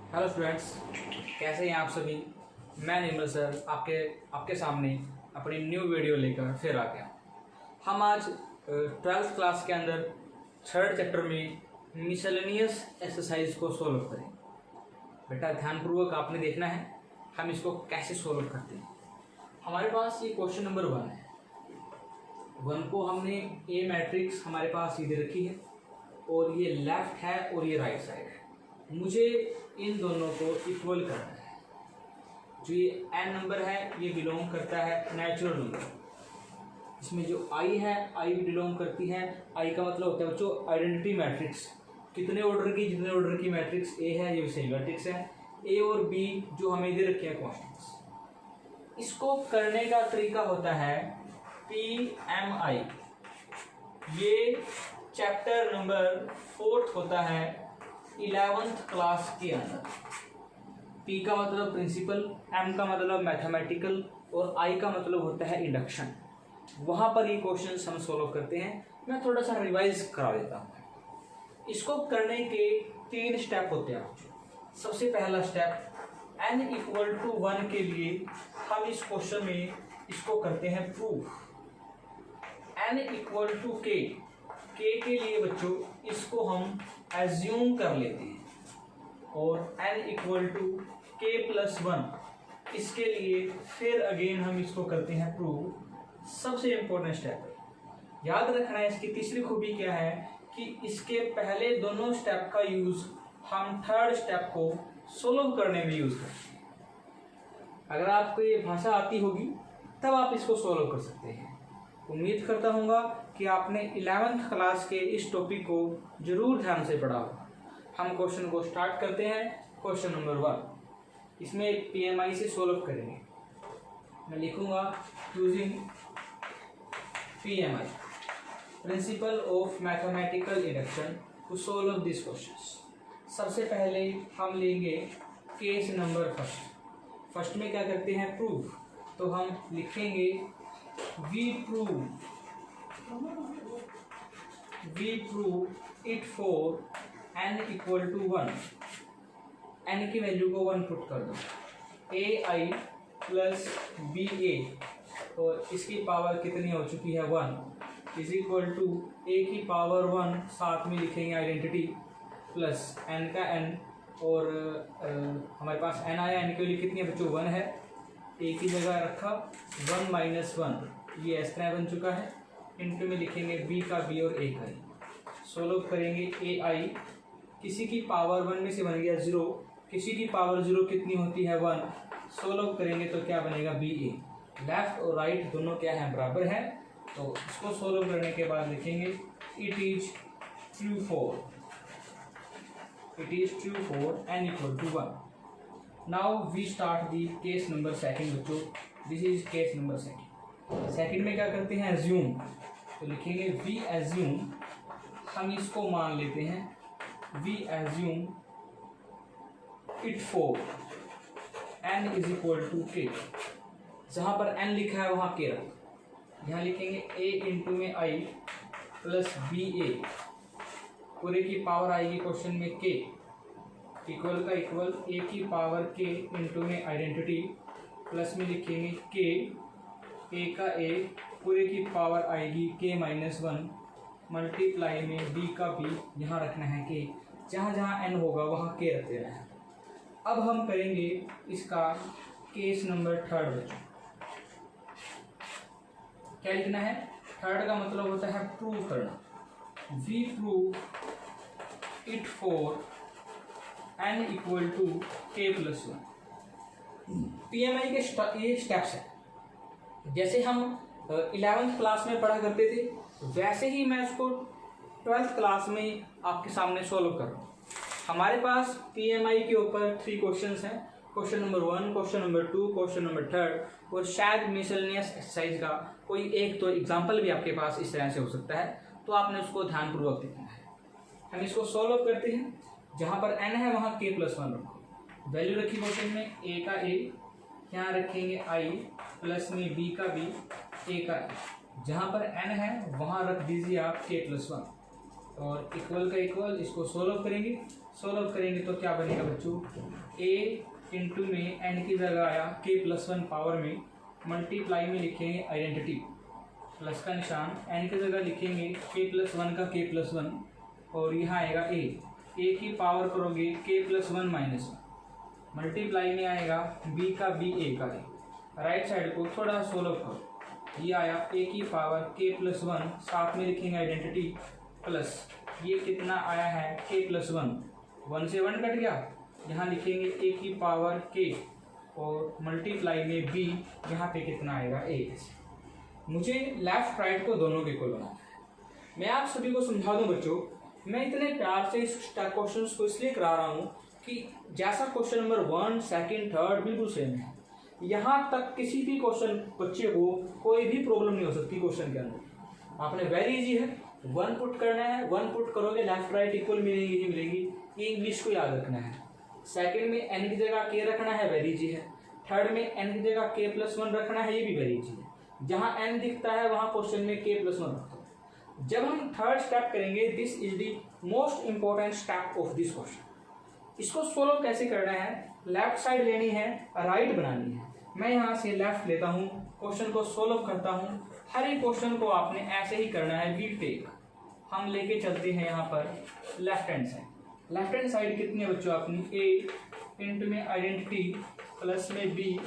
Hello students, कैसे हैं आप सभी। मैं निर्मल सर आपके सामने अपनी न्यू वीडियो लेकर फिर आ गया। हम आज 12th क्लास के अंदर 3rd चैप्टर में मिसलेनियस एक्सरसाइज को सोल्व करें। बेटा ध्यानपूर्वक आपने देखना है हम इसको कैसे सोल्व करते हैं। हमारे पास ये क्वेश्चन नंबर 1 है। 1 को हमने ए मैट्रिक्स हमारे पास सीधे रखी है और ये लेफ्ट है और ये राइट साइड है। मुझे इन दोनों को इक्वल करना है। जो ये n नंबर है ये बिलोंग करता है नेचुरल नंबर। इसमें जो i है i भी बिलोंग करती है। i का मतलब होता है बच्चों आइडेंटिटी मैट्रिक्स। कितने ऑर्डर की, जितने ऑर्डर की मैट्रिक्स a है ये सही मैट्रिक्स है। a और b जो हमें दे रखे हैं कॉन्स्टेंट्स। इसको करने का तरीका होता है PMI। ये चैप्टर नंबर 4 होता है 11th क्लास के अंदर। P का मतलब प्रिंसिपल, M का मतलब मैथमेटिकल और I का मतलब होता है इंडक्शन। वहाँ पर ये क्वेश्चन हम सोल्व करते हैं। मैं थोड़ा सा रिवाइज करा देता हूँ। इसको करने के 3 स्टेप होते हैं। सबसे पहला स्टेप n = 1 के लिए हम इस क्वेश्चन में इसको करते हैं प्रूफ। n = k के लिए बच्चों इसको हम एज्यूम कर लेते हैं और n = k+1 इसके लिए फिर अगेन हम इसको करते हैं प्रूव। सबसे इम्पोर्टेंट स्टेप याद रखना है। इसकी तीसरी खूबी क्या है कि इसके पहले दोनों स्टेप का यूज़ हम 3rd स्टेप को सोल्व करने में यूज़ करते हैं। अगर आपको ये भाषा आती होगी तब आप इसको सोल्व कर सकते हैं। उम्मीद करता हूँगा कि आपने 11th क्लास के इस टॉपिक को जरूर ध्यान से पढ़ा होगा। हम क्वेश्चन को स्टार्ट करते हैं। क्वेश्चन नंबर 1 इसमें PMI से सोल्व करेंगे। मैं लिखूँगा using PMI principle of mathematical induction to solve this question. सबसे पहले हम लेंगे केस नंबर फर्स्ट में क्या करते हैं प्रूफ। तो हम लिखेंगे we prove it for n = 1। n की वैल्यू को 1 पुट कर दो। ai + ba और इसकी पावर कितनी हो चुकी है 1 = a की पावर 1 साथ में लिखेंगे आइडेंटिटी प्लस n का n और हमारे पास n आया। n के लिए कितनी है बच्चों 1 है। a की जगह रखा 1 - 1 ये इस तरह बन चुका है। इनटू में लिखेंगे b का b और a का a। सोल्व करेंगे ai किसी की पावर 1 में से बन गया 0, किसी की पावर 0 कितनी होती है 1। सोल्व करेंगे तो क्या बनेगा ba। लेफ्ट और राइट दोनों क्या है बराबर है। तो इसको सोल्व करने के बाद लिखेंगे it is true for n = 1। Now we start the case number 2 बच्चों। This is case number 2। Second में क्या करते हैं एज्यूम। तो लिखेंगे वी एज्यूम, हम इसको मान लेते हैं we assume it for n = k। जहाँ पर n लिखा है वहाँ k रख। यहाँ लिखेंगे a × में i + ba पूरे की पावर आएगी क्वेश्चन में k इक्वल का इक्वल a की पावर k इंटू में आइडेंटिटी प्लस में लिखेंगे k a का a पूरे की पावर आएगी k - 1 मल्टीप्लाई में b का b यहाँ रखना है k। जहाँ जहाँ n होगा वहाँ k रख देना है। अब हम करेंगे इसका केस नंबर 3 बच्चों। क्या लिखना है 3rd का मतलब होता है प्रूव करना। We prove it for n = k+1। PMI के ये स्टेप्स हैं। जैसे हम 11th क्लास में पढ़ा करते थे वैसे ही मैं उसको 12th क्लास में आपके सामने सोल्व कर रहा हूँ। हमारे पास PMI के ऊपर 3 क्वेश्चंस हैं। Question number 1, question number 2, question number 3 और शायद मिसलेनियस एक्सरसाइज का कोई एक तो एग्जाम्पल भी आपके पास इस तरह से हो सकता है। तो आपने उसको ध्यानपूर्वक देखना है। हम इसको सॉल्व करते हैं। जहाँ पर n है वहाँ k+1 रखो। वैल्यू रखी क्वेश्चन में a का a, यहाँ रखेंगे i प्लस में b का b, a का a। जहाँ पर n है वहाँ रख दीजिए आप k+1। और इक्वल का इक्वल, इसको सोल्व करेंगे तो क्या बनेगा बच्चों, a इंटू में n की जगह आया k+1 पावर में, मल्टीप्लाई में लिखेंगे आइडेंटिटी, प्लस का निशान, n की जगह लिखेंगे k+1 का k+1 और यहाँ आएगा a की पावर करोगे k+1 -1, मल्टीप्लाई में आएगा b का b a का a। राइट साइड को थोड़ा सोल्व करो, ये आया a की पावर k+1, साथ में लिखेंगे आइडेंटिटी प्लस ये कितना आया है k+1, 1 से 1 कट गया, यहाँ लिखेंगे a की पावर k और मल्टीप्लाई में b, यहाँ पे कितना आएगा a। मुझे लेफ्ट राइट को दोनों के इक्वल बनाना है। मैं आप सभी को समझा दूं बच्चों, मैं इतने प्यार से इस क्वेश्चन को इसलिए करा रहा हूँ कि जैसा क्वेश्चन नंबर 1, 2, 3 बिल्कुल सेम है, यहाँ तक किसी भी क्वेश्चन बच्चे को कोई भी प्रॉब्लम नहीं हो सकती क्वेश्चन के अंदर। आपने वेरी इजी है, 1 पुट करना है, 1 पुट करोगे लेफ्ट राइट इक्वल मिलेंगी ही मिलेंगी, ये इंग्लिश को याद रखना है। सेकंड में n की जगह k रखना है, वेरी इजी है। थर्ड में n की जगह k+1 रखना है, ये भी वेरी इजी है। जहाँ n दिखता है वहाँ क्वेश्चन में k+1 रखते हैं। जब हम थर्ड स्टेप करेंगे, this is the most important step of this question. इसको सोल्व कैसे करना है, लेफ्ट साइड लेनी है, राइट बनानी है। मैं यहाँ से लेफ्ट लेता हूँ, क्वेश्चन को सोल्व करता हूँ। हर एक क्वेश्चन को आपने ऐसे ही करना है, वी टेक। हम लेके चलते हैं यहाँ पर left hand side. Left hand side कितनी है बच्चों अपनी, a इंटू में आइडेंटिटी प्लस में b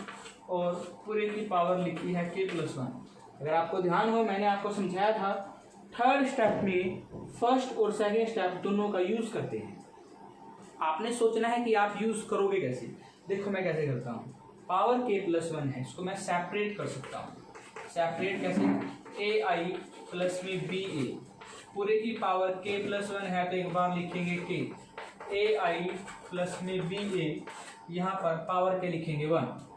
और पूरे की पावर लिखी है k+1। अगर आपको ध्यान हो, मैंने आपको समझाया था थर्ड स्टेप में फर्स्ट और सेकंड स्टेप दोनों का यूज करते हैं। आपने सोचना है कि आप यूज करोगे कैसे। देखो मैं कैसे करता हूँ, पावर k+1 है, इसको मैं सेपरेट कर सकता हूँ। सेपरेट कैसे, ai प्लस में ba, पूरे की पावर k+1 है तो एक बार लिखेंगे k, ai प्लस में ba, यहाँ पर पावर के लिखेंगे 1।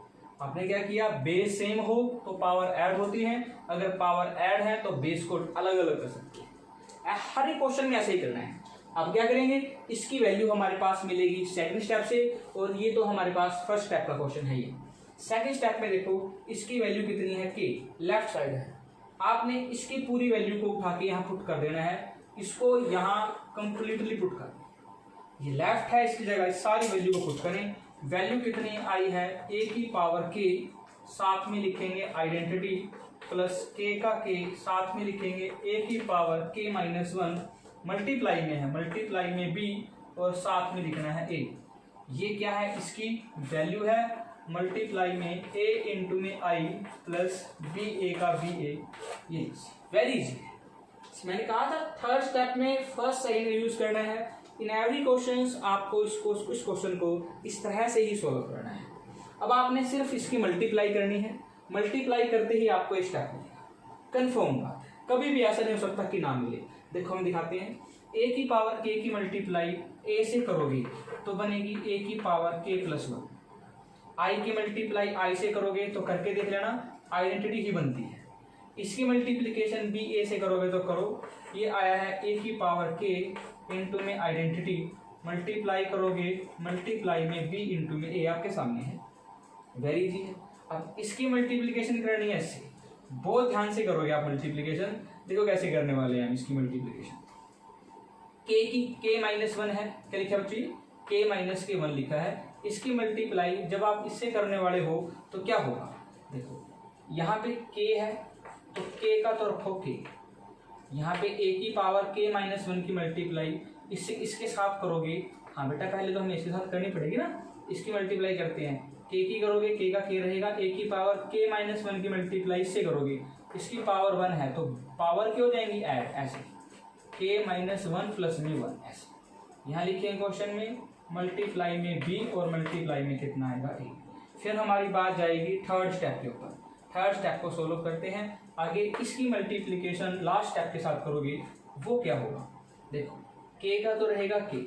आपने क्या किया, बेस सेम हो तो पावर ऐड होती है, अगर पावर ऐड है तो बेस को अलग अलग कर सकते हैं। हर एक क्वेश्चन में ऐसे ही करना है। अब क्या करेंगे, इसकी वैल्यू हमारे पास मिलेगी सेकंड स्टेप से, और ये तो हमारे पास फर्स्ट स्टेप का क्वेश्चन है। ये सेकंड स्टेप में देखो इसकी वैल्यू कितनी है, k लेफ्ट साइड है। आपने इसकी पूरी वैल्यू को उठा के यहाँ पुट कर देना है, इसको यहाँ कंप्लीटली पुट कर, ये लेफ्ट है, इसकी जगह इस सारी वैल्यू को पुट करें। वैल्यू कितनी आई है, a की पावर k, साथ में लिखेंगे आइडेंटिटी प्लस k का k, साथ में लिखेंगे a की पावर k-1, मल्टीप्लाई में है, मल्टीप्लाई में b और साथ में लिखना है a। ये क्या है, इसकी वैल्यू है, मल्टीप्लाई में a इंटू में i प्लस b a का b a। ये वेरी इजी है। मैंने कहा था थर्ड स्टेप में फर्स्ट सेकंड यूज करना है। इन एवरी क्वेश्चंस आपको इस क्वेश्चन को इस तरह से ही सॉल्व करना है। अब आपने सिर्फ इसकी मल्टीप्लाई करनी है, मल्टीप्लाई करते ही आपको एक स्टेप मिलेगा। कन्फर्म बात, कभी भी ऐसा नहीं हो सकता कि ना मिले। देखो हम दिखाते हैं, a की पावर k की मल्टीप्लाई a से करोगे तो बनेगी a की पावर k+1, i की मल्टीप्लाई i से करोगे तो करके देख लेना, आइडेंटिटी ही बनती है। इसकी मल्टीप्लिकेशन b a से करोगे तो करो, ये आया है a की पावर k इंटू में आइडेंटिटी, मल्टीप्लाई करोगे, मल्टीप्लाई में b इंटू में a आपके सामने है, वेरी इजी है। अब इसकी मल्टीप्लिकेशन करनी है इससे, बहुत ध्यान से करोगे आप मल्टीप्लिकेशन। देखो कैसे करने वाले हैं हम इसकी मल्टीप्लिकेशन। k-1 है, क्या लिखा बच्चों, k-1 लिखा है। इसकी मल्टीप्लाई जब आप इससे करने वाले हो तो क्या होगा, देखो यहाँ पे k है तो k का तो रखो k, यहाँ पे a की पावर k-1 की मल्टीप्लाई इससे इसके साथ करोगे। हाँ बेटा पहले तो हमें इसके साथ करनी पड़ेगी ना, इसकी मल्टीप्लाई करते हैं, k की करोगे, k का k रहेगा, a की पावर k-1 की मल्टीप्लाई इससे करोगे, इसकी पावर 1 है तो पावर क्या हो जाएंगी ऐड, ऐसे k-1 प्लस में 1 ऐसे। यहाँ लिखेंगे क्वेश्चन में मल्टीप्लाई में b और मल्टीप्लाई में कितना आएगा a। फिर हमारी बात जाएगी थर्ड स्टेप के ऊपर। थर्ड स्टेप को सोल्व करते हैं। आगे इसकी मल्टीप्लिकेशन लास्ट स्टेप के साथ करोगे, वो क्या होगा, देखो k का तो रहेगा k,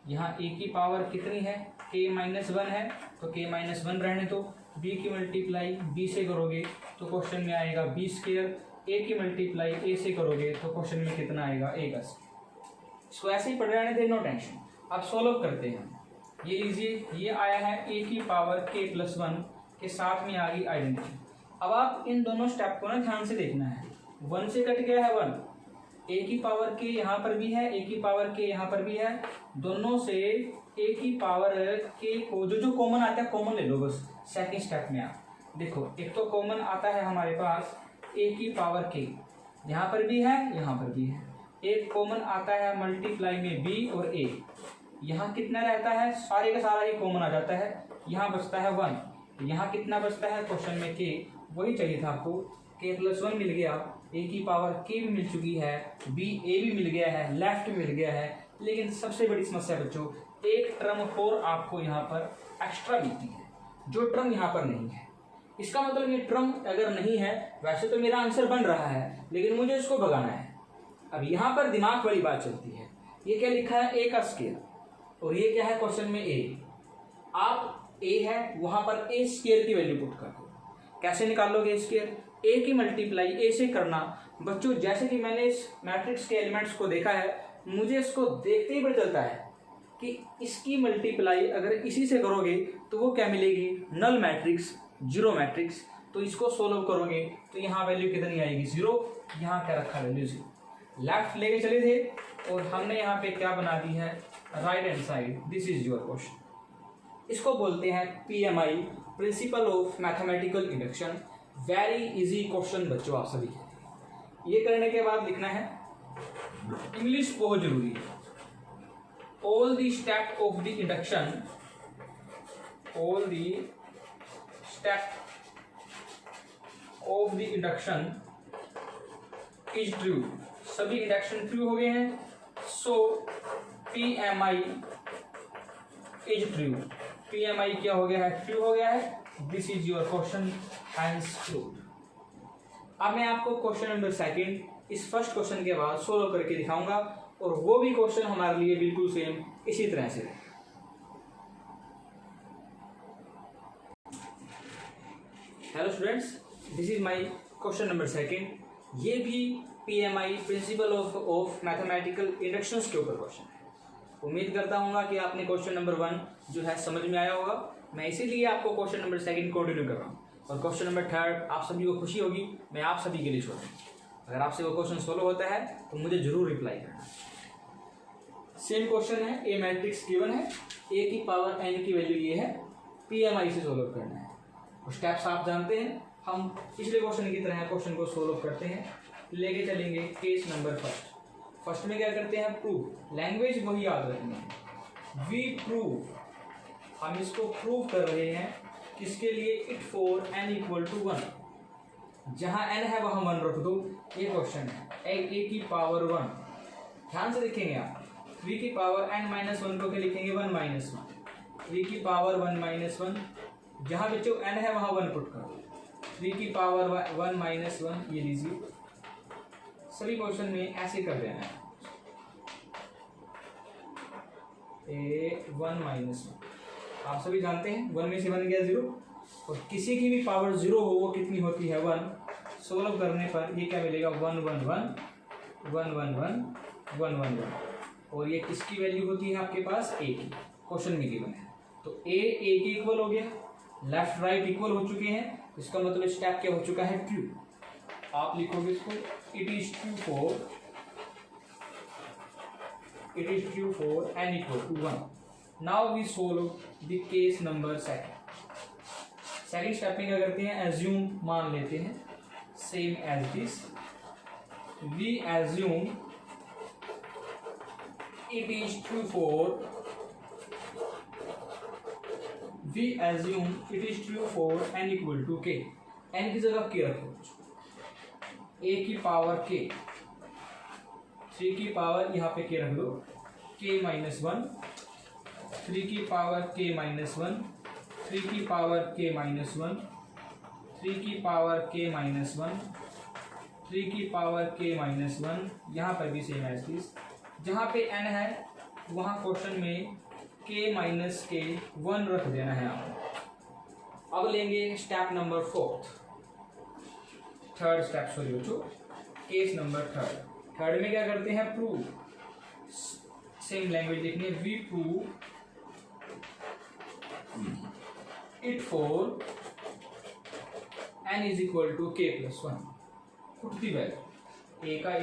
यहाँ a की पावर कितनी है, k-1 है तो k-1 रहने दो, b की मल्टीप्लाई b से करोगे तो क्वेश्चन में आएगा b², a की मल्टीप्लाई a से करोगे तो क्वेश्चन में कितना आएगा a का। इसको ऐसे ही पढ़ रहने दे, नो टेंशन। अब सोल्व करते हैं, ये लीजिए, ये आया है a की पावर k+1 के साथ में आ गई आइडेंटिटी। अब आप इन दोनों स्टेप को ना ध्यान से देखना है, 1 से कट गया है 1, ए की पावर के यहाँ पर भी है, ए की पावर के यहाँ पर भी है, दोनों से ए की पावर के को जो कॉमन आता है कॉमन ले लो बस। सेकंड स्टेप में आप देखो, एक तो कॉमन आता है हमारे पास ए की पावर के, यहाँ पर भी है यहाँ पर भी है। एक कॉमन आता है मल्टीप्लाई में बी और ए, यहाँ कितना रहता है, सारे का सारा ही कॉमन आ जाता है, यहाँ बचता है 1। यहाँ कितना बचता है क्वेश्चन में के, वही चाहिए था आपको, के प्लस 1 मिल गया, ए की पावर के भी मिल चुकी है, बी ए भी मिल गया है, लेफ्ट मिल गया है। लेकिन सबसे बड़ी समस्या बच्चों, एक टर्म और आपको यहाँ पर एक्स्ट्रा मिलती है, जो टर्म यहाँ पर नहीं है। इसका मतलब ये टर्म अगर नहीं है, वैसे तो मेरा आंसर बन रहा है, लेकिन मुझे इसको भगाना है। अब यहाँ पर दिमाग वाली बात चलती है, ये क्या लिखा है, ए का स्केयर, और ये क्या है क्वेश्चन में ए। आप ए है वहां पर ए स्केयर की वैल्यू पुट कर दो। कैसे निकालोगे स्केयर, ए की मल्टीप्लाई ए से करना। बच्चों जैसे कि मैंने इस मैट्रिक्स के एलिमेंट्स को देखा है, मुझे इसको देखते ही पता चलता है कि इसकी मल्टीप्लाई अगर इसी से करोगे तो वो क्या मिलेगी, नल मैट्रिक्स, जीरो मैट्रिक्स। तो इसको सोल्व करोगे तो यहाँ वैल्यू कितनी आएगी, 0। यहाँ क्या रखा, वैल्यू 0। लेफ्ट लेके चले थे और हमने यहाँ पे क्या बना दी है, right hand side. This is your question. इसको बोलते हैं PMI, principle of mathematical induction. Very easy question बच्चों, आप सभी ये करने के बाद लिखना है, इंग्लिश बहुत जरूरी है। All the step of the induction, all the step of the induction is true. सभी इंडक्शन ट्रू हो गए हैं, so PMI is true. PMI क्या हो गया है, ट्रू हो गया है। This is your question, hence proved. अब मैं आपको क्वेश्चन नंबर 2 इस फर्स्ट क्वेश्चन के बाद सोल्व करके दिखाऊंगा, और वो भी क्वेश्चन हमारे लिए बिल्कुल सेम इसी तरह से। Hello students, this is my question number 2। ये भी PMI, principle of mathematical inductions के ऊपर क्वेश्चन है। उम्मीद करता हूँ कि आपने क्वेश्चन नंबर 1 जो है समझ में आया होगा। मैं इसीलिए आपको क्वेश्चन नंबर 2 कंटिन्यू कर रहा हूँ, और क्वेश्चन नंबर 3 आप सभी को खुशी होगी, मैं आप सभी के लिए छोड़ दूँ। अगर आपसे वो क्वेश्चन सोल्व होता है तो मुझे जरूर रिप्लाई करना। सेम क्वेश्चन है, ए मैट्रिक्स गिवन है, ए की पावर n की वैल्यू ये है, PMI से सोल्व करना है। और स्टेप्स आप जानते हैं, हम पिछले क्वेश्चन की तरह क्वेश्चन को सोल्व करते हैं। लेके चलेंगे केस नंबर फर्स्ट में क्या करते हैं, प्रूव। लैंग्वेज वही याद रखनी है, वी प्रूव। हम इसको प्रूव कर रहे हैं किसके लिए, इट फॉर n = 1। जहां n है वहां 1 रख दो। ये क्वेश्चन है, a की पावर 1। ध्यान से देखेंगे आप, 3 की पावर n-1 को क्या लिखेंगे, 1 - 1। 3 की पावर 1 - 1, जहां बच्चों n है वहां 1 पुट कर दो। 3 की पावर 1 - 1 ये लीजिए। सभी क्वेश्चन में ऐसे कर देना है, a 1 - 1। आप सभी जानते हैं 1 में से 1 गया 0, और किसी की भी पावर 0 हो वो कितनी होती है, 1। सोल्व करने पर ये क्या मिलेगा, 1 1 1 1 1 1 1 1 1। और ये किसकी वैल्यू होती है आपके पास, a की। क्वेश्चन में गिवन है तो a के इक्वल हो गया, लेफ्ट राइट इक्वल हो चुके हैं। इसका मतलब स्टेप क्या हो चुका है, ट्रू। आप लिखोगे इसको, it is true for n = 1। Now we solve the case number 2। Second step में क्या करते हैं, एज्यूम मान लेते हैं, same as this. We assume it is true for n = k। n की जगह k रखो, a की पावर k, 3 की पावर यहाँ पे k रख दो, k - 1, 3 की पावर k - 1, 3 की पावर k - 1, 3 की पावर k - 1, 3 की पावर k - 1। यहाँ पर भी सेम एज दिस। जहाँ पे n है वहाँ क्वेश्चन में k - k 1 रख देना है आपको। अब लेंगे step number 4, third step, sorry बच्चों, केस नंबर 3 में क्या करते हैं, प्रूव। सेम लैंग्वेज लिखनी है, we prove it for n = k + 1। Put the value, a का a,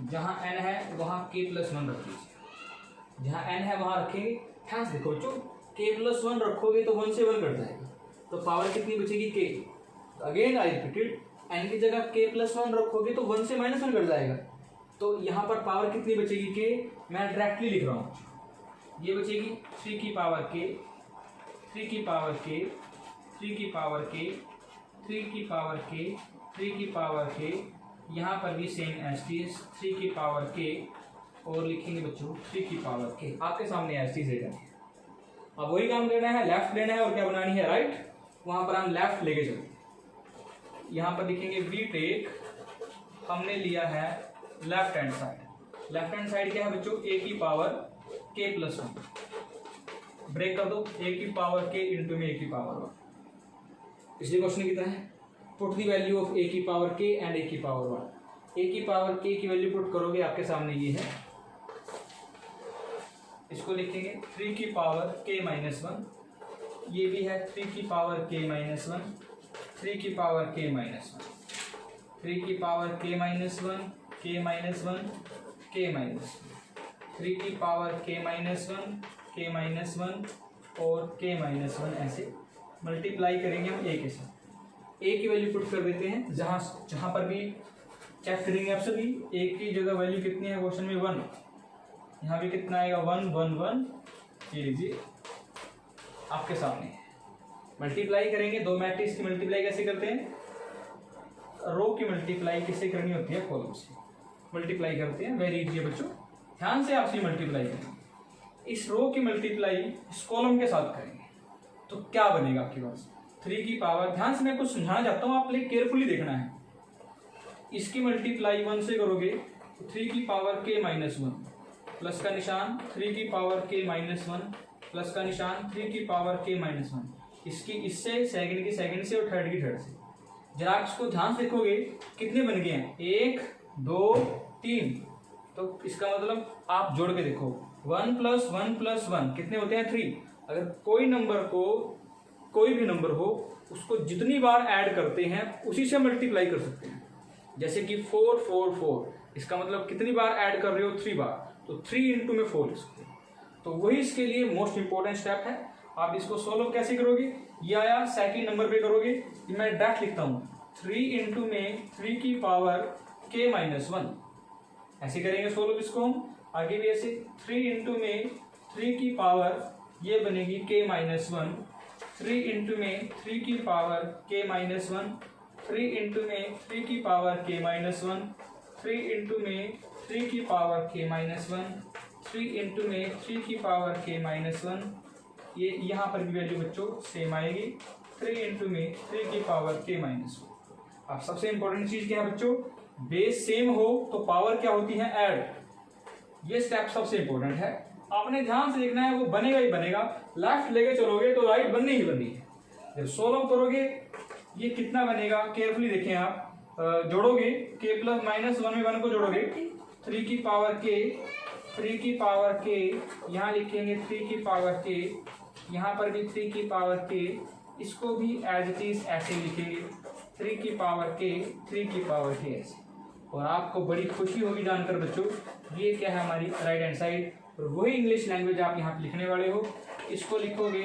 जहाँ n है वहाँ k+1 रख दीजिए। जहाँ n है वहाँ रखेंगे। ध्यान से देखो बच्चों, k+1 रखोगे तो 1 से 1 कट जाएगा, तो पावर कितनी बचेगी k। Again I repeated, n की जगह k+1 रखोगे तो 1 से -1 कट जाएगा, तो यहाँ पर पावर कितनी बचेगी k। मैं डायरेक्टली लिख रहा हूँ, ये बचेगी 3 की पावर k, 3 की पावर k, 3 की पावर k, 3 की पावर k, 3 की पावर k। यहाँ पर भी सेम एज टीज 3 की पावर k, और लिखेंगे बच्चों 3 की पावर k। आपके सामने एज टीज रहेगा। अब वही काम करना है, लेफ्ट लेना है और क्या बनानी है राइट। वहाँ पर हम लेफ्ट लेके चलते। यहाँ पर लिखेंगे वी टेक, हमने लिया है left hand side. Left hand side क्या है बच्चों, a की पावर k+1। ब्रेक कर दो, a की पावर k इंटू में a की पावर 1। पिछले क्वेश्चन की तरह है, put the value of a की पावर k एंड a की पावर 1। a की पावर k की वैल्यू पुट करोगे, आपके सामने ये है, इसको लिखेंगे 3 की पावर k-1। ये भी है 3 की पावर k-1, 3 की पावर k-1, 3 की पावर k-1, k-1, k-1, 3 की पावर k-1, k-1 और k-1, ऐसे मल्टीप्लाई करेंगे हम a के साथ। a की वैल्यू पुट कर देते हैं, जहाँ पर भी चेक करेंगे आप सभी, a की जगह वैल्यू कितनी है क्वेश्चन में 1, यहाँ भी कितना आएगा 1 1 1। ये लीजिए आपके सामने मल्टीप्लाई करेंगे। दो मैट्रिक्स की मल्टीप्लाई कैसे करते हैं, रो की मल्टीप्लाई किससे करनी होती है, कॉलम से मल्टीप्लाई करते हैं। वेरी इजी है बच्चों, ध्यान से आपसे मल्टीप्लाई करेंगे। इस रो की मल्टीप्लाई इस कॉलम के साथ करेंगे तो क्या बनेगा आपके पास, 3 की पावर, ध्यान से मैं कुछ समझाना चाहता हूँ, आप लोग केयरफुली देखना है। इसकी मल्टीप्लाई 1 से करोगे तो 3 की पावर k-1 प्लस का निशान, 3 की पावर k-1 प्लस का निशान, 3 की पावर k-1। इसकी इससे सेकंड की सेकंड से और थर्ड की थर्ड से। जरा इसको ध्यान से देखोगे कितने बन गए हैं, 1 2 3, तो इसका मतलब आप जोड़ के देखो 1 + 1 + 1 कितने होते हैं 3। अगर कोई नंबर को, कोई भी नंबर हो, उसको जितनी बार ऐड करते हैं उसी से मल्टीप्लाई कर सकते हैं। जैसे कि 4 4 4, इसका मतलब कितनी बार ऐड कर रहे हो 3 बार, तो 3 इंटू में 4 लिख सकते हैं। तो वही इसके लिए मोस्ट इंपॉर्टेंट स्टेप है। आप इसको सोल्व कैसे करोगे, ये आया सेकंड नंबर पे करोगे, मैं डायरेक्ट लिखता हूँ 3 इंटू में 3 की पावर k-1, ऐसे करेंगे सोल्व इसको हम। आगे भी ऐसे 3 इंटू में 3 की पावर ये बनेगी k-1, 3 इंटू में 3 की पावर k-1, 3 इंटू में 3 की पावर k-1, 3 इंटू में 3 की पावर k-1, 3 इंटू में 3 की पावर k-1। ये यहाँ पर भी वैल्यू बच्चों सेम आएगी, 3 इंटू में 3 की पावर k-1। अब सबसे इंपॉर्टेंट चीज क्या है बच्चों, बेस सेम हो तो पावर क्या होती है, ऐड। ये स्टेप सबसे इंपॉर्टेंट है, आपने ध्यान से देखना है, वो बनेगा ही बनेगा। लेफ्ट लेके चलोगे तो राइट बननी ही बननी है। जब सोल्व करोगे ये कितना बनेगा, केयरफुली देखें आप, जोड़ोगे k+-1 में 1 को जोड़ोगे, 3 की पावर k, 3 की पावर k, यहाँ लिखेंगे 3 की पावर k, यहाँ पर भी 3 की पावर k, इसको भी एज इट इज ऐसे लिखेंगे 3 की पावर k, 3 की पावर k ऐसे। और आपको बड़ी खुशी होगी जानकर बच्चों, ये क्या है हमारी राइट हैंड साइड, और वही इंग्लिश लैंग्वेज आप यहाँ पे लिखने वाले हो। इसको लिखोगे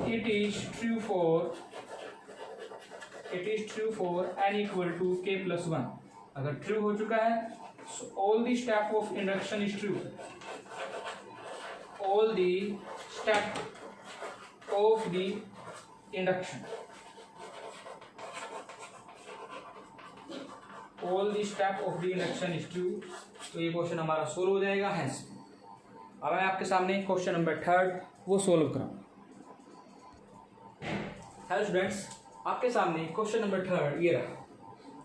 it is true for n = k+1। अगर ट्रू हो चुका है so all the step of induction is true, all the step of the induction, all the step of the induction is true। तो ये क्वेश्चन हमारा सोल्व हो जाएगा। Hence अब मैं आपके सामने क्वेश्चन नंबर 3 वो सोल्व कराऊंगा। हेलो स्टूडेंट्स, आपके सामने क्वेश्चन नंबर 3 ये रहा।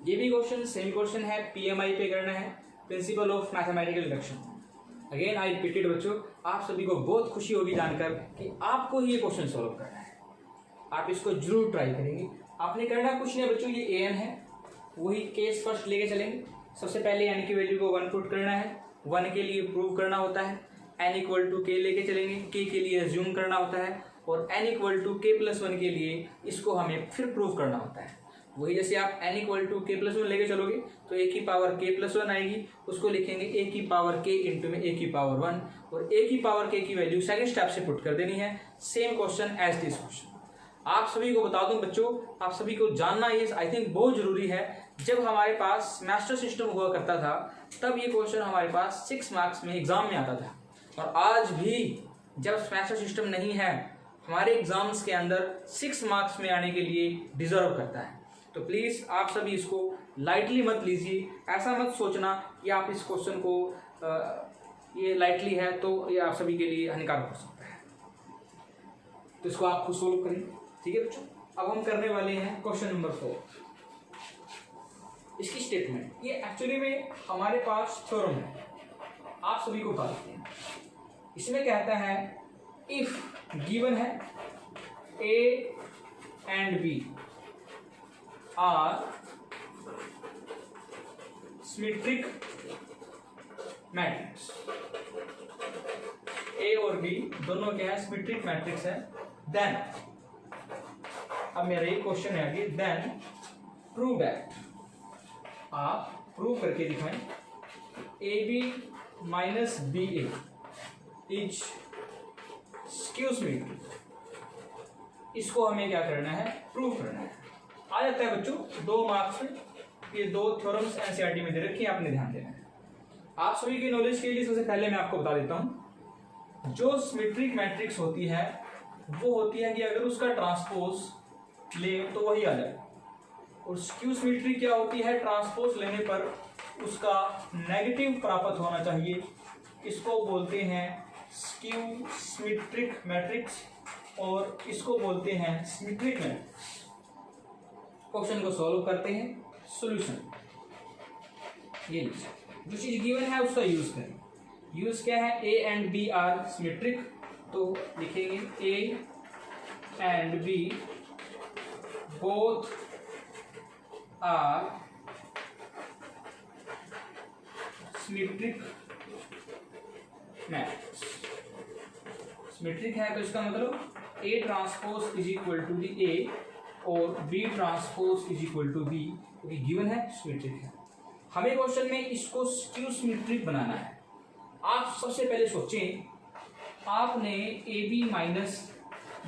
ये भी क्वेश्चन सेम क्वेश्चन है, PMI पे करना है, principal of mathematical induction. Again I repeated बच्चों, आप सभी को बहुत खुशी होगी जानकर कि आपको ही ये क्वेश्चन सोल्व करना है। आप इसको जरूर ट्राई करेंगे। आपने करना कुछ नहीं बच्चों, ये an है, वही केस फर्स्ट लेके चलेंगे। सबसे पहले n की वैल्यू को 1 पुट करना है, 1 के लिए प्रूव करना होता है। n = k लेके चलेंगे, k के लिए एज्यूम करना होता है, और n = k+1 के लिए इसको हमें फिर प्रूव करना होता है। वही जैसे आप n इक्वल टू के प्लस वन लेके चलोगे तो a की पावर k प्लस वन आएगी, उसको लिखेंगे a की पावर k इंटू में a की पावर वन, और a की पावर k की वैल्यू सेकंड स्टेप से पुट कर देनी है। Same question as this question. आप सभी को बता दूं बच्चों, आप सभी को जानना ये आई थिंक बहुत जरूरी है। जब हमारे पास सेमेस्टर सिस्टम हुआ करता था तब ये क्वेश्चन हमारे पास 6 मार्क्स में एग्जाम में आता था, और आज भी जब सेमेस्टर सिस्टम नहीं है हमारे एग्जाम्स के अंदर 6 मार्क्स में आने के लिए डिजर्व करता है। तो प्लीज़ आप सभी इसको लाइटली मत लीजिए, ऐसा मत सोचना कि आप इस क्वेश्चन को ये लाइटली है तो ये आप सभी के लिए हानिकारक हो सकता है। तो इसको आप खुद सोल्व करें, ठीक है बच्चों। अब हम करने वाले हैं क्वेश्चन नंबर 4। इसकी स्टेटमेंट, ये एक्चुअली में हमारे पास थ्योरम है, आप सभी को बता देते हैं। इसमें कहता है इफ गिवन है a and b are symmetric matrix, a और b दोनों क्या है, सिमेट्रिक मैट्रिक्स है, देन अब मेरा ये क्वेश्चन है आगे, देन प्रूव दैट, आप प्रूव करके दिखाएं ab minus ba is skew symmetric. इसको हमें क्या करना है, प्रूव करना है। आ जाता है बच्चों 2 मार्क्स में, ये 2 थ्योरम्स एनसीईआरटी में दे रखी है, आपने ध्यान देना है। आप सभी की नॉलेज के लिए सबसे पहले मैं आपको बता देता हूं, जो सिमेट्रिक मैट्रिक्स होती है वो होती है कि अगर उसका ट्रांसपोज ले तो वही आ जाए, और स्क्यू सिमेट्रिक क्या होती है, ट्रांसपोज लेने पर उसका नेगेटिव प्राप्त होना चाहिए। इसको बोलते हैं स्क्यू सिमेट्रिक मैट्रिक्स, और इसको बोलते हैं सिमेट्रिक मैट्रिक्स। क्वेश्चन को सॉल्व करते हैं, सॉल्यूशन ये लीजिए, जो चीज गिवन है उसका यूज करें। यूज क्या है, a and b are symmetric, तो लिखेंगे a and b both are symmetric matrix. Symmetric है तो इसका मतलब a transpose is equal to the a और b transpose is equal to b, क्योंकि गिवन है सिमेट्रिक है। हमें क्वेश्चन में इसको स्क्यू सिमेट्रिक बनाना है। आप सबसे पहले सोचें, आपने ab माइनस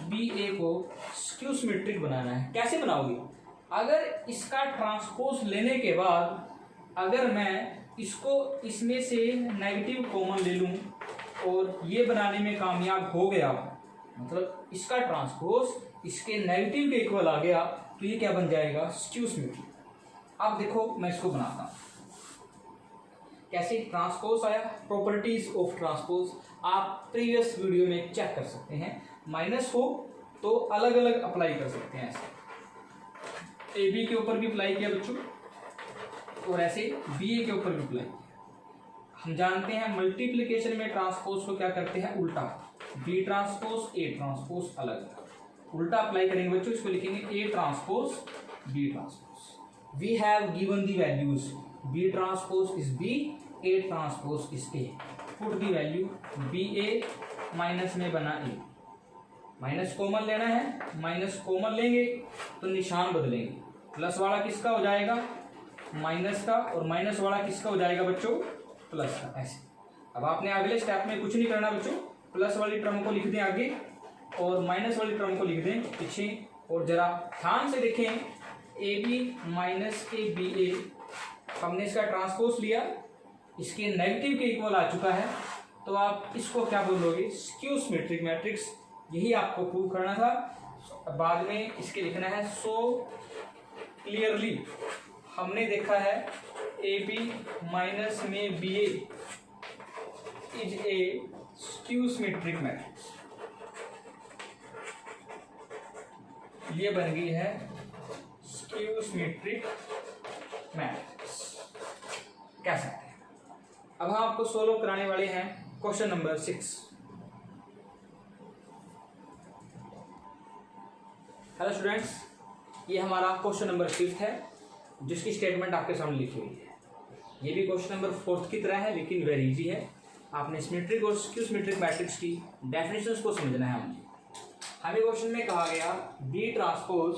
ba को स्क्यू सिमेट्रिक बनाना है, कैसे बनाओगे? अगर इसका ट्रांसपोज लेने के बाद अगर मैं इसको इसमें से नेगेटिव कॉमन ले लूं और ये बनाने में कामयाब हो गया, मतलब इसका ट्रांसपोज इसके नेगेटिव के इक्वल आ गया, तो ये क्या बन जाएगा, स्क्यू सिमेट्रिक। अब देखो मैं इसको बनाता हूं, कैसे ट्रांसपोज आया, प्रॉपर्टीज ऑफ ट्रांसपोज आप प्रीवियस वीडियो में चेक कर सकते हैं। माइनस हो तो अलग अलग अप्लाई कर सकते हैं, ऐसे ए बी के ऊपर भी अप्लाई किया बच्चों, और ऐसे बी ए के ऊपर भी अप्लाई किया। हम जानते हैं मल्टीप्लिकेशन में ट्रांसपोज को क्या करते हैं, उल्टा, बी ट्रांसपोज ए ट्रांसपोज अलग, उल्टा अप्लाई करेंगे बच्चों। इसको लिखेंगे A transpose B transpose. We have given the values, B transpose is B, A transpose is A. Put the value, B A minus में बना ए, माइनस कॉमन लेना है, माइनस कॉमन लेंगे तो निशान बदलेंगे, प्लस वाला किसका हो जाएगा, माइनस का, और माइनस वाला किसका हो जाएगा बच्चों, प्लस का, ऐसे। अब आपने अगले स्टेप में कुछ नहीं करना बच्चों, प्लस वाली टर्म को लिख दें आगे और माइनस वाली टर्म को लिख दें पीछे, और जरा ध्यान से देखें, A B minus A B A, हमने इसका ट्रांसपोज लिया, इसके नेगेटिव के इक्वल आ चुका है, तो आप इसको क्या बोलोगे, स्क्यू सिमेट्रिक मैट्रिक्स। यही आपको प्रूव करना था, बाद में इसके लिखना है सो क्लियरली हमने देखा है ए बी माइनस में B A is a skew symmetric matrix. ये बन गई है स्क्यू सिमेट्रिक मैट्रिक्स, कह सकते हैं। अब हम आपको सोल्व कराने वाले हैं क्वेश्चन नंबर 6। हेलो स्टूडेंट्स, ये हमारा क्वेश्चन नंबर 6 है, जिसकी स्टेटमेंट आपके सामने लिखी हुई है। ये भी क्वेश्चन नंबर 4 की तरह है, लेकिन वेरी इजी है। आपने सिमेट्रिक और स्क्यू सिमेट्रिक मैट्रिक्स की डेफिनेशंस को समझना है। हमें क्वेश्चन में कहा गया बी ट्रांसपोज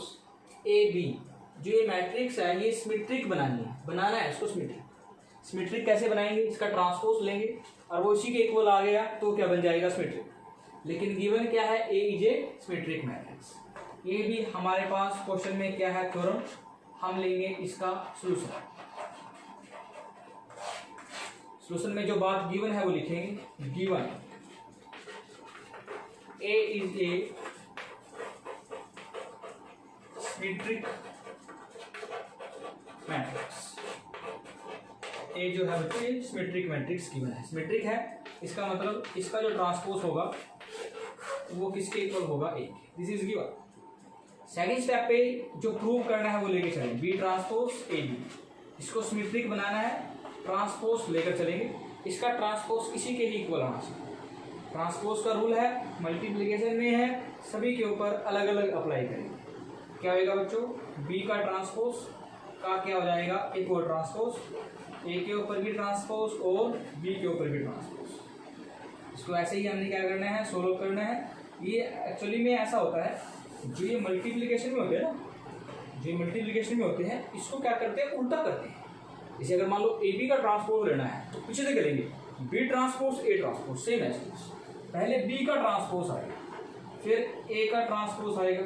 ए बी जो ये मैट्रिक्स है ये सिमेट्रिक बनाना है इसको सिमेट्रिक कैसे बनाएंगे, इसका ट्रांसपोज लेंगे और वो इसी के इक्वल आ गया तो क्या बन जाएगा सिमेट्रिक। लेकिन गिवन क्या है, ए इज ए सिमेट्रिक मैट्रिक्स। ये भी हमारे पास क्वेश्चन में क्या है थ्योरम, हम लेंगे इसका सॉल्यूशन में जो बात गिवन है वो लिखेंगे, given A is A symmetric matrix. A जो है बच्चे सिमेट्रिक मैट्रिक्स गिवन है, सिमेट्रिक है इसका मतलब इसका जो ट्रांसपोज होगा वो किसके इक्वल होगा, A. This is given. Second step पे जो प्रूव करना है वो लेके चलेंगे, बी ट्रांसपोज ए बी। इसको सिमेट्रिक बनाना है, ट्रांसपोज लेकर चलेंगे, इसका ट्रांसपोज इसी के ही इक्वल होना चाहिए। ट्रांसपोज का रूल है मल्टीप्लिकेशन में है, सभी के ऊपर अलग अलग अप्लाई करेंगे। क्या होगा बच्चों, बी का ट्रांसपोज का क्या हो जाएगा, एक और ट्रांसपोज, ए के ऊपर भी ट्रांसपोज और बी के ऊपर भी ट्रांसपोज। इसको ऐसे ही हमने क्या करना है, सोल्व करना है। ये एक्चुअली में ऐसा होता है, जो ये मल्टीप्लिकेशन में होते हैं ना, जो मल्टीप्लिकेशन में होते हैं इसको क्या करते हैं, उल्टा करते हैं। इसे अगर मान लो ए बी का ट्रांसपोज लेना है तो पीछे से करेंगे B transpose A transpose, same है। पहले बी का ट्रांसपोज आएगा, फिर ए का ट्रांसपोज आएगा,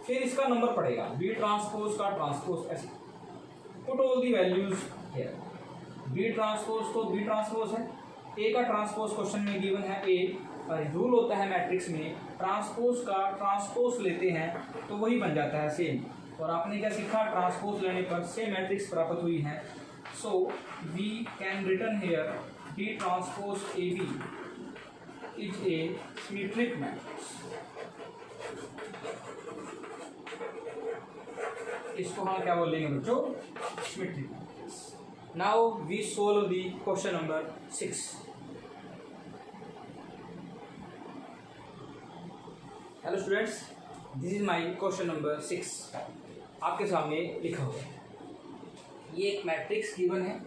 फिर इसका नंबर पड़ेगा बी ट्रांसपोज का ट्रांसपोज, ऐसे put all the values here. B transpose तो बी ट्रांसपोज है, ए का ट्रांसपोज क्वेश्चन में गिवन है ए, और रूल होता है मैट्रिक्स में ट्रांसपोज का ट्रांसपोज लेते हैं तो वही बन जाता है सेम। और आपने क्या सीखा, ट्रांसपोज लेने पर सेम मैट्रिक्स प्राप्त हुई है। So we can return here B transpose A B is A symmetric matrix. इसको हम क्या बोलेंगे बच्चों, symmetric matrix. Now we solve the question number 6। Hello students, this is my question number 6। आपके सामने लिखा हुआ है, ये एक मैट्रिक्स गिवन है,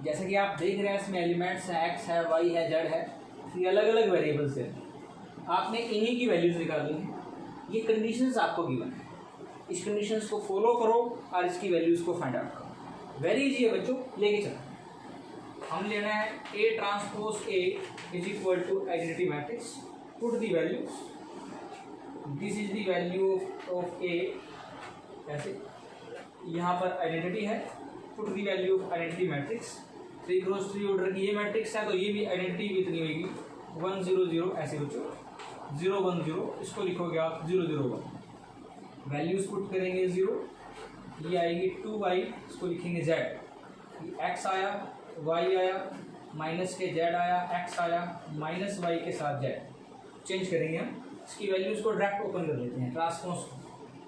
जैसा कि आप देख रहे हैं इसमें एलिमेंट्स है, एक्स है, वाई है, जेड है, ये अलग अलग वेरिएबल्स हैं। आपने इन्हीं की वैल्यूज निकालनी है। ये कंडीशंस आपको गिवन है, इस कंडीशंस को फॉलो करो और इसकी वैल्यूज को फाइंड आउट करो। वेरी इजी है बच्चों, लेके चलो। हम लेना है A transpose A is equal to identity matrix, put the values, this is the value of A, ऐसे यहाँ पर आइडेंटिटी है, put the value of identity matrix. 3 cross 3 order की ये मैट्रिक्स है तो ये भी आइडेंटिटी कितनी होगी, 1 0 0, ऐसे बच्चों 0 1 0, इसको लिखोगे आप 0 0 1। वैल्यूज पुट करेंगे 0, ये आएगी 2y, इसको लिखेंगे z, x आया, y आया, माइनस के z आया, x आया, माइनस y के साथ z चेंज करेंगे हम। इसकी वैल्यूज को डायरेक्ट ओपन कर लेते हैं, ट्रांसपोज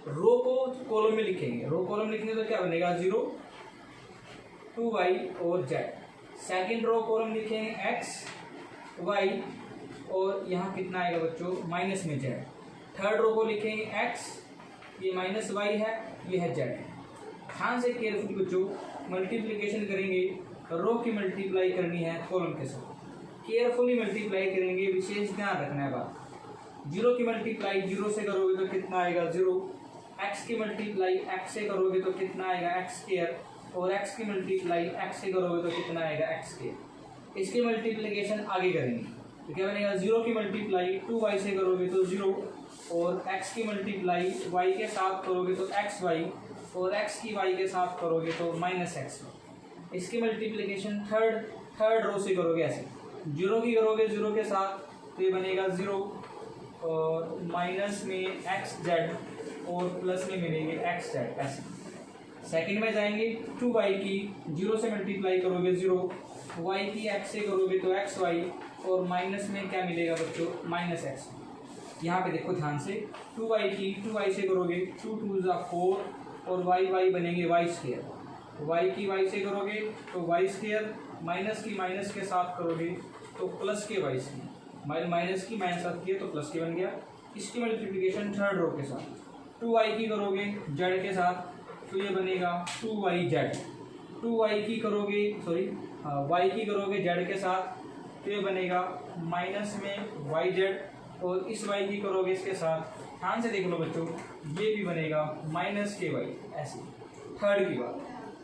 रो को कॉलम में लिखेंगे, रो कॉलम लिखने तो क्या बनेगा 0 2y और z। सेकंड रो कॉलम लिखेंगे x y और यहाँ कितना आएगा बच्चों, माइनस में z। थर्ड रो को लिखेंगे x, ये माइनस y है, ये है z। ध्यान से केयरफुली बच्चों मल्टीप्लिकेशन करेंगे, रो की मल्टीप्लाई करनी है कॉलम के साथ, केयरफुली मल्टीप्लाई करेंगे, विशेष ध्यान रखना है बात। 0 की मल्टीप्लाई 0 से करोगे तो कितना आएगा 0, x की मल्टीप्लाई x से करोगे तो कितना आएगा x स्क्वायर, और x की मल्टीप्लाई x से करोगे तो कितना आएगा x स्क्वायर। इसकी मल्टीप्लिकेशन आगे करेंगे तो क्या बनेगा, 0 की मल्टीप्लाई 2y से करोगे तो 0, और x की मल्टीप्लाई y के साथ करोगे तो xy, और x की y के साथ करोगे तो माइनस xy। इसकी मल्टीप्लिकेशन थर्ड रो से करोगे, ऐसे 0 की करोगे 0 के साथ तो ये बनेगा 0, और माइनस में xz और प्लस में मिलेंगे xz, ऐसे। सेकंड में जाएंगे 2y की 0 से मल्टीप्लाई करोगे 0, y की x से करोगे तो xy, और माइनस में क्या मिलेगा बच्चों, माइनस x। यहाँ पे देखो ध्यान से, 2y की 2y से करोगे 2 2 4, और y बनेंगे y स्क्वायर, y की y से करोगे तो y स्क्वायर, माइनस की माइनस के साथ करोगे तो प्लस के y स्क्वायर, माइनस की माइनस साथ किए तो प्लस के बन गया। इसकी मल्टीप्लिकेशन थर्ड रो के साथ, 2y की करोगे z के साथ तो ये बनेगा 2yz, 2y की करोगे y की करोगे z के साथ तो ये बनेगा माइनस में yz, और इस y की करोगे इसके साथ, ध्यान से देख लो बच्चों, ये भी बनेगा माइनस के y, ऐसे। थर्ड की बात,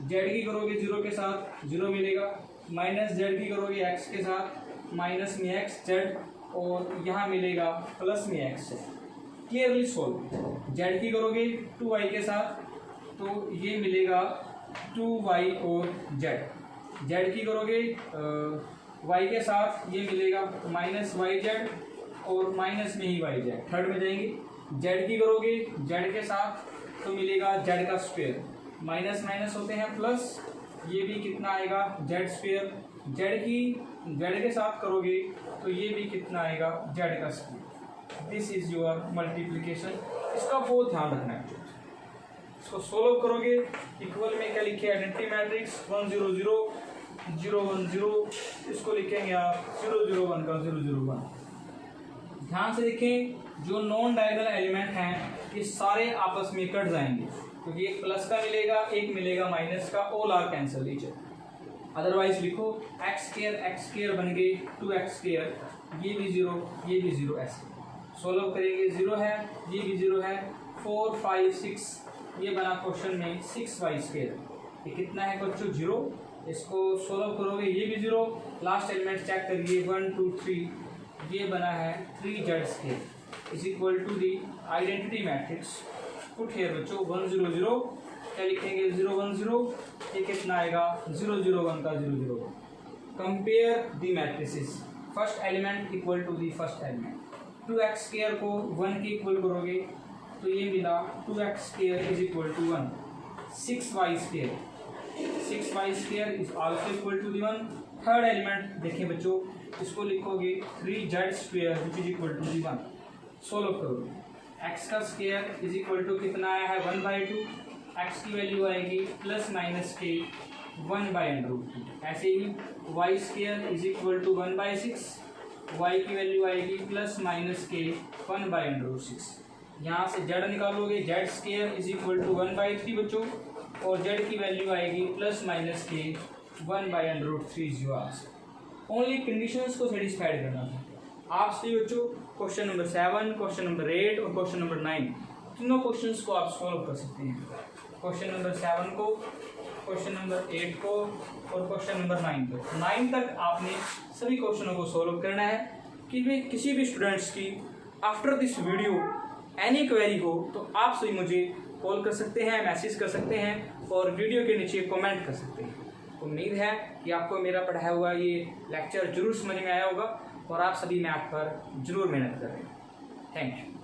जेड की करोगे 0 के साथ 0 मिलेगा, माइनस जेड की करोगे एक्स के साथ माइनस में एक्स जेड, और यहाँ मिलेगा प्लस में x Z. Clearly solve. Z की करोगे 2y के साथ तो ये मिलेगा 2y और जेड। जेड की करोगे y के साथ ये मिलेगा माइनस वाई जेड और माइनस में ही वाई जेड, थर्ड में जाएंगे। जेड की करोगे जेड के साथ तो मिलेगा जेड का स्क्वायर, माइनस माइनस होते हैं प्लस, ये भी कितना आएगा जेड स्क्वायर। जेड की जेड के साथ करोगे तो ये भी कितना आएगा जेड का square. This is your multiplication. इसका बहुत ध्यान रखना है। इसको सोल्व करोगे, इक्वल में क्या लिखे आइडेंटिटी मैट्रिक्स 1 0 0 0 1 0, इसको लिखेंगे आप 0 0 1 का 0 0 1। ध्यान से देखें, जो नॉन डायगोनल एलिमेंट हैं ये सारे आपस में कट जाएंगे, क्योंकि एक प्लस का मिलेगा एक मिलेगा माइनस का, all are cancel each other. Otherwise लिखो एक्स स्क्वायर बन गए 2x स्क्वायर, ये भी 0 ये भी 0, ऐसे सोल्व करेंगे। 0 है ये भी 0 है, 4 5 6 ये बना क्वेश्चन में 6y स्क्वायर, ये कितना है बच्चों 0। इसको सोल्व करोगे ये भी 0, लास्ट एलिमेंट चेक करिए 1 2 3, ये बना है 3z square is equal to the identity matrix. Put here बच्चों 1 0 0, क्या लिखेंगे 0 1 0, ये कितना आएगा 0 0 1 का 0 0 1। Compare the matrices, first element equal to the first element. 2x square को 1 के इक्वल करोगे तो ये मिला 2x square is equal to 1। 6y square is also equal to the 1। Third element देखें बच्चों, इसको लिखोगे 3z square which is equal to the 1। Solve करोगे, x का स्क्वायर इज इक्वल टू कितना आया है 1/2, x की वैल्यू आएगी प्लस माइनस के 1/√2। ऐसे ही y square is equal to 1/6, y की वैल्यू आएगी प्लस माइनस के 1/√6। यहाँ से z निकालोगे, z square is equal to 1/3 बच्चों, और z की वैल्यू आएगी प्लस माइनस के 1/√3 जो आंसर। ओनली कंडीशंस को सेटिस्फाइड करना था आपसे बच्चों। क्वेश्चन नंबर 7, क्वेश्चन नंबर 8 और क्वेश्चन नंबर 9, तीनों क्वेश्चंस को आप सॉल्व कर सकते हैं। क्वेश्चन नंबर 7 को, क्वेश्चन नंबर 8 को और क्वेश्चन नंबर 9 को। 9 तक आपने सभी क्वेश्चनों को सॉल्व करना है। कि भी किसी भी स्टूडेंट्स की after this video any query हो तो आप सभी मुझे कॉल कर सकते हैं, मैसेज कर सकते हैं और वीडियो के नीचे कमेंट कर सकते हैं। उम्मीद है कि आपको मेरा पढ़ाया हुआ ये लेक्चर जरूर समझ में आया होगा और आप सभी मैथ पर जरूर मेहनत करें। Thank you.